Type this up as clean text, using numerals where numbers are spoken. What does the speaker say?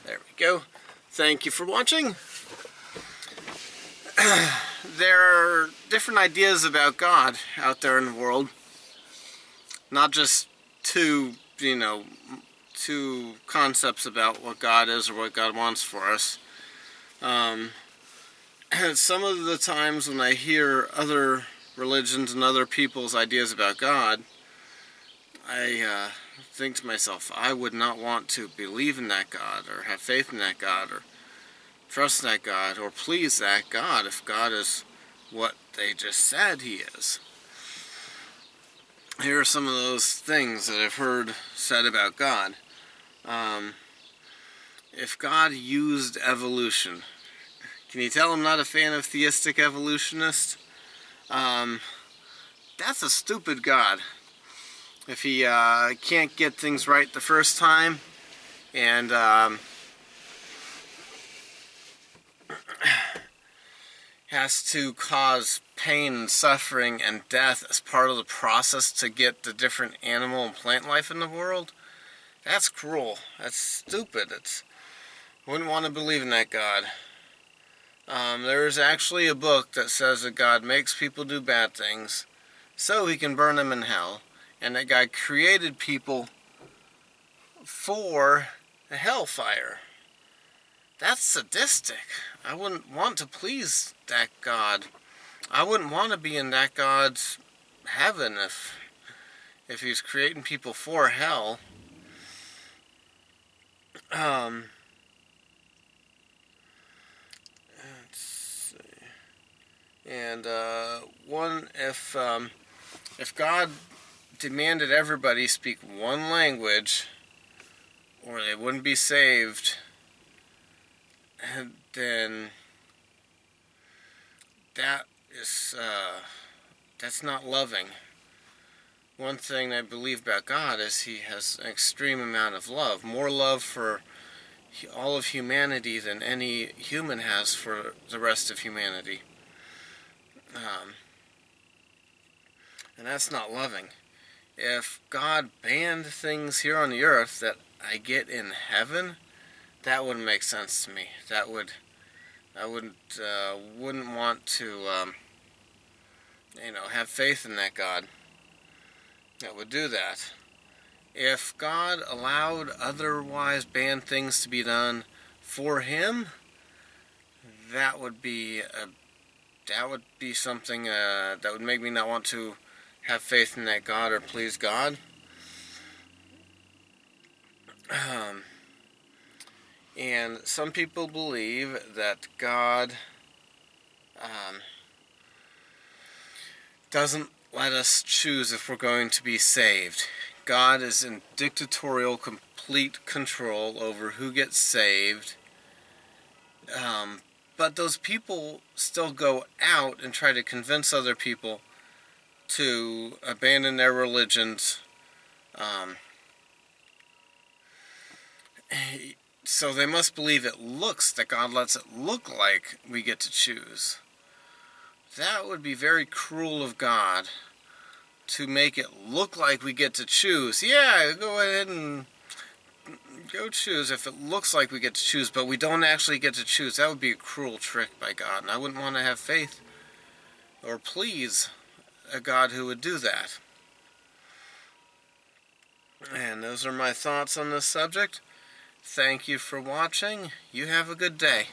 There we go. Thank you for watching. There are different ideas about God out there in the world. Not just two concepts about what God is or what God wants for us. Some of the times when I hear other religions and other people's ideas about God, I think to myself, I would not want to believe in that God, or have faith in that God, or trust in that God, or please that God, if God is what they just said He is. Here are some of those things that I've heard said about God. If God used evolution, can you tell I'm not a fan of theistic evolutionists? That's a stupid God. If He can't get things right the first time, and has to cause pain and suffering and death as part of the process to get the different animal and plant life in the world, that's cruel. That's stupid. Wouldn't want to believe in that God. There's actually a book that says that God makes people do bad things so He can burn them in hell, and that God created people for the hellfire. That's sadistic. I wouldn't want to please that God. I wouldn't want to be in that God's heaven if He's creating people for hell. Let's see. And if God demanded everybody speak one language, or they wouldn't be saved, then that's not loving. One thing I believe about God is He has an extreme amount of love, more love for all of humanity than any human has for the rest of humanity. And that's not loving. If God banned things here on the earth that I get in heaven, that wouldn't make sense to me. I wouldn't want to, have faith in that God that would do that. If God allowed otherwise banned things to be done for Him, that would be something that would make me not want to have faith in that God or please God. And some people believe that God doesn't let us choose if we're going to be saved. God is in dictatorial, complete control over who gets saved. But those people still go out and try to convince other people to abandon their religions. So they must believe that God lets it look like we get to choose. That would be very cruel of God, to make it look like we get to choose. Yeah, go ahead and go choose if it looks like we get to choose, but we don't actually get to choose. That would be a cruel trick by God, and I wouldn't want to have faith or please a God who would do that. And those are my thoughts on this subject. Thank you for watching. You have a good day.